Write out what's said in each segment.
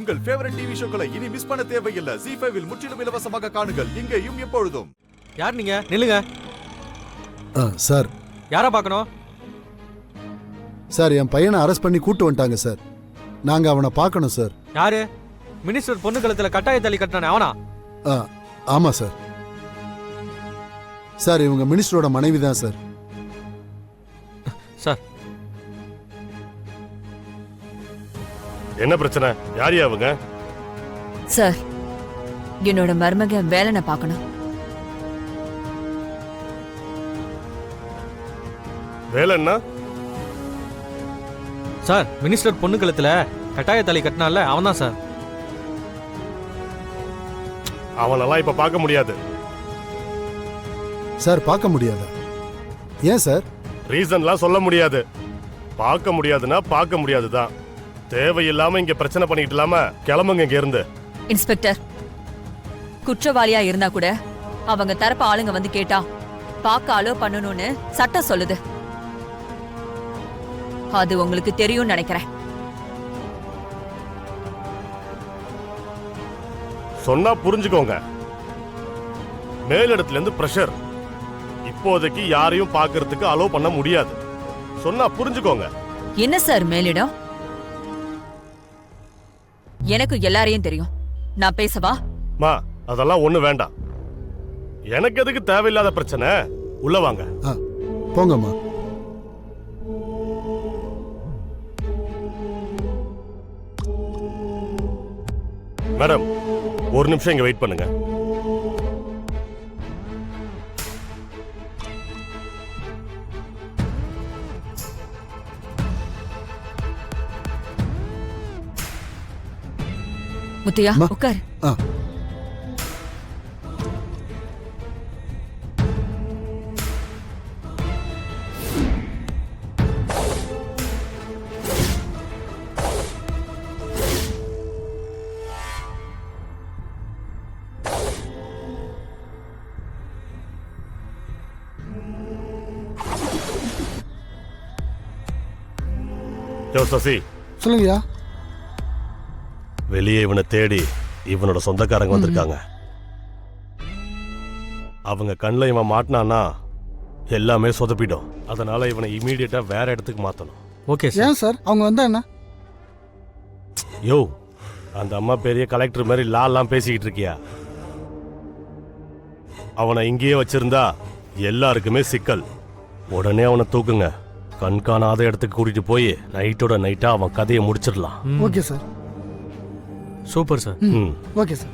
உங்கள் favourite TV ஷோக்களை இனி miss பண்ண தேவையில்லை. ZEE5 இல் முற்றிலும் இலவசமாக காணுங்கள், இங்கேயும் எப்பொழுதும். யார் நீங்க? நில்லுங்க. சார். யாரை பார்க்கணும்? சார், என் பையனை அரெஸ்ட் பண்ணி கூட்டு வந்துட்டாங்க சார். நாங்க அவனை பார்க்கணும் சார். யாரு? மினிஸ்டர் பொண்ணு கழுத்துல கட்டாய தாலி கட்டினானே அவனா? ஆமா சார். சார், இவங்க மினிஸ்டரோட மனைவி தான் சார். சார், என்ன பிரச்சனை? யார் அவங்க? சார், என்னோட மருமக வேலனை பார்க்கணும். வேலைன்னா? சார், மினிஸ்டர் பொண்ணு கழுத்துல கட்டாய தாலி கட்டினால அவன் தான் சார். அவனெல்லாம் இப்ப பார்க்க முடியாது சார். பார்க்க முடியாதா? ஏன் சார்? ரீசன்லாம் சொல்ல முடியாது. பார்க்க முடியாதுன்னா பார்க்க முடியாதுதான். தேவையில்லாம இங்க பிரச்சனை பண்ணிட்டு இல்லாம கிளம்புங்க இங்க இருந்து. இன்ஸ்பெக்டர், குற்றவாளியா இருந்தா கூட அவங்க தரப்பு ஆளுங்க வந்து கேட்டா பார்க்க அலோ பண்ணணும்னு சட்டம் சொல்லுது. அது உங்களுக்கு தெரியும் நினைக்கிறேன். சொன்னா புரிஞ்சுக்கோங்க. மேலிடத்துல இருந்து பிரஷர். இப்போதைக்கு யாரையும் பார்க்கறதுக்கு அலோ பண்ண முடியாது. சொன்னா புரிஞ்சுக்கோங்க. என்ன சார் மேலிடம்? எனக்கு எல்லாரையும் தெரியும். நான் பேசவா? மா, அதெல்லாம் ஒண்ணு வேண்டாம். எனக்கு எதுக்கு தேவையில்லாத பிரச்சனை? உள்ள வாங்க. போங்கம்மா. மேடம், ஒரு நிமிஷம் இங்க வெயிட் பண்ணுங்க. முத்தையா, உட்கார். சசி, சொல்லுங்கய்யா. வெளியே இவனை தேடி இவனோட சொந்தக்காரங்க வந்திருக்காங்க. அவங்க கண்ணில் இவன் மாட்டினான்னா எல்லாமே சொதப்பிடும். அதனால இவனை இமீடியட்டா வேற இடத்துக்கு மாத்தணும். Okay sir. ஏன் சார்? அவங்க வந்தா என்ன? யோ, அந்த அம்மா பெரிய கலெக்டர் மாதிரி லாலாம் பேசிக்கிட்டு இருக்கியா? அவனை இங்கேயே வச்சிருந்தா எல்லாருக்குமே சிக்கல். உடனே அவனை தூக்குங்க. கண்காணாத இடத்துக்கு கூட்டிட்டு போய் நைட்டோட நைட்டா அவன் கதையை முடிச்சிடலாம். Okay sir. Super sir. Okay sir.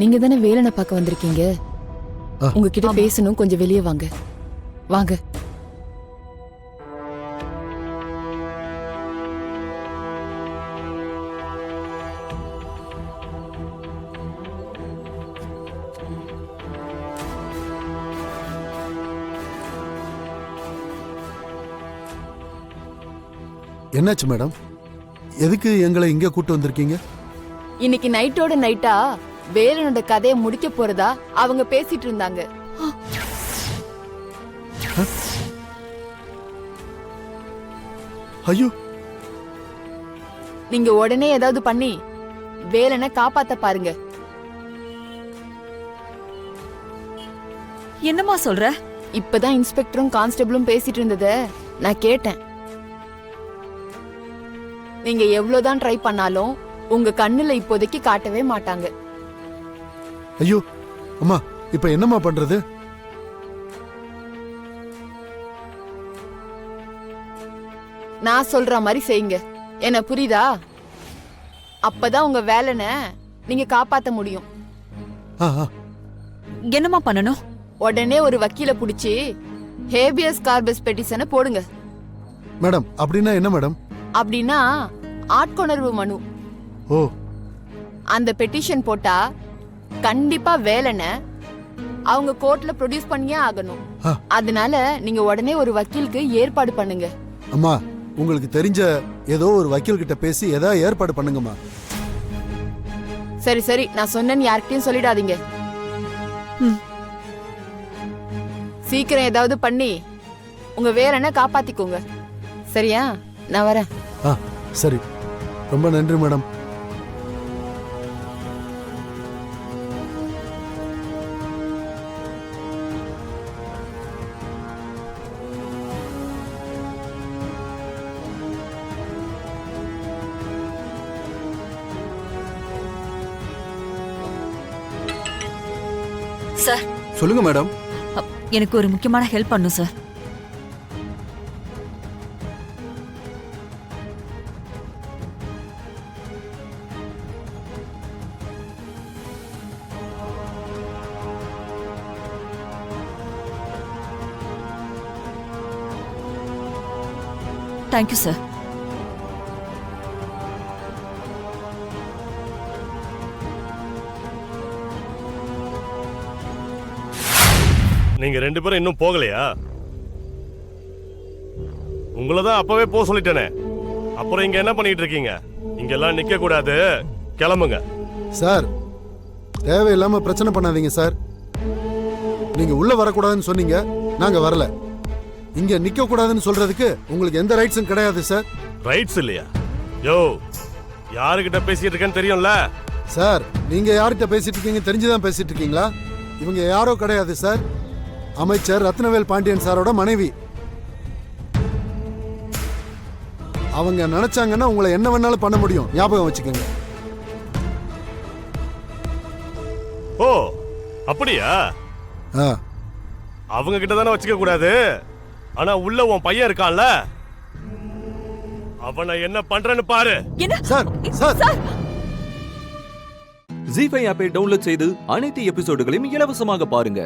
நீங்க தானே வேலனை பார்க்க வந்திருக்கீங்க. உங்ககிட்ட பேசணும், கொஞ்சம் வெளியே வாங்க. வாங்க. என்னாச்சு மேடம்? எதுக்கு எங்களை இங்கே கூட்டு வந்திருக்கீங்க? இன்னைக்கு நைட்டோட நைட்டா வேலனோட கதையை முடிக்க போறதா அவங்க பேசிட்டு இருந்தாங்க. ஐயோ, நீங்க உடனே ஏதாவது பண்ணி வேலனை காப்பாத்த பாருங்க. என்னம்மா சொல்ற? இப்பதான் இன்ஸ்பெக்டரும் கான்ஸ்டபிளும் பேசிட்டு இருந்தத நான் கேட்டேன். நீங்க எவ்வளவுதான் ட்ரை பண்ணாலும் உங்க கண்ணுல இப்போதைக்கு காட்டவே மாட்டாங்க. ஐயோ அம்மா, இப்ப என்னம்மா பண்றது? நான் சொல்ற மாதிரி செய்யுங்க. என்ன புரியுதா? அப்பதான் உங்க வேலனை நீங்க காப்பாத்த முடியும். ஆ, ஆ. என்னம்மா பண்ணணும்? உடனே ஒரு வக்கீல புடிச்சு ஹேபியஸ் கார்பஸ் பெட்டிஷனை போடுங்க. மேடம், அப்படின்னா என்ன மேடம்? அப்படின்னா ஆட்கொணர்வு மனு. ஓ, அந்த பெட்டிஷன் போட்டா கண்டிப்பா வேலனை அவங்க கோர்ட்ல ப்ரொடியூஸ் பண்ணியே ஆகணும். ஆ. அதனால நீங்க உடனே ஒரு வக்கீலுக்கு ஏற்பாடு பண்ணுங்க. அம்மா, உங்களுக்கு தெரிஞ்ச ஏதோ ஒரு வக்கீல் கிட்ட பேசி ஏதாவது ஏற்பாடு பண்ணுங்கம்மா. சரி சரி, நான் சொன்னேன்னு யார்கிட்டயும் சொல்லிடாதீங்க. சீக்கிரம் ஏதாவது பண்ணி உங்க வேலனை காப்பாத்திக்கோங்க. சரியா? நான் வரேன். ஆ, சரி. ரொம்ப நன்றி மேடம். சார், சொல்லுங்க மேடம். எனக்கு ஒரு முக்கியமான ஹெல்ப் பண்ணும் சார். Thank you sir. நீங்க 2 பேரும் இன்னும் போகலையா? உங்களை தான் அப்பவே போக சொல்லிட்டேனே. அப்புறம் இங்க என்ன பண்ணிட்டு இருக்கீங்க? இங்கெல்லாம் நிக்க கூடாது, கிளம்புங்க. சார், தேவையில்லாம பிரச்சனை பண்ணாதீங்க சார். நீங்க உள்ள வரக்கூடாதுன்னு சொன்னீங்க, நாங்க வரல. இங்க நிக்க கூடாதுன்னு சொல்றதுக்கு உங்களுக்கு எந்த ரைட்ஸும் கிடையாது சார். ரைட்ஸ் இல்லையா? யோ, யாருக்கிட்ட பேசிட்டு இருக்கேன்னு தெரியும்ல? சார், நீங்க யார்கிட்ட பேசிட்டு இருக்கீங்க தெரிஞ்சுதான் பேசிட்டு இருக்கீங்களா? இவங்க யாரோ கிடையாது சார். அமைச்சர் ரத்னவேல் பாண்டியன் சாரோட மனைவி. அவங்க நினைச்சாங்கன்னா உங்களை என்ன வேணாலும் பண்ண முடியும், ஞாபகம் வச்சுக்கோங்க. ஓ, அப்படியா? ஆ, அவங்க கிட்ட தானே வச்சுக்க கூடாது. ஆனா உள்ள உன் பையன் இருக்கான்ல, அவனை என்ன பண்றேன்னு பாரு. என்ன சார், சார். ஜீ5 ஆப்பை டவுன்லோட் செய்து அனைத்து எபிசோடுகளையும் இலவசமாக பாருங்க.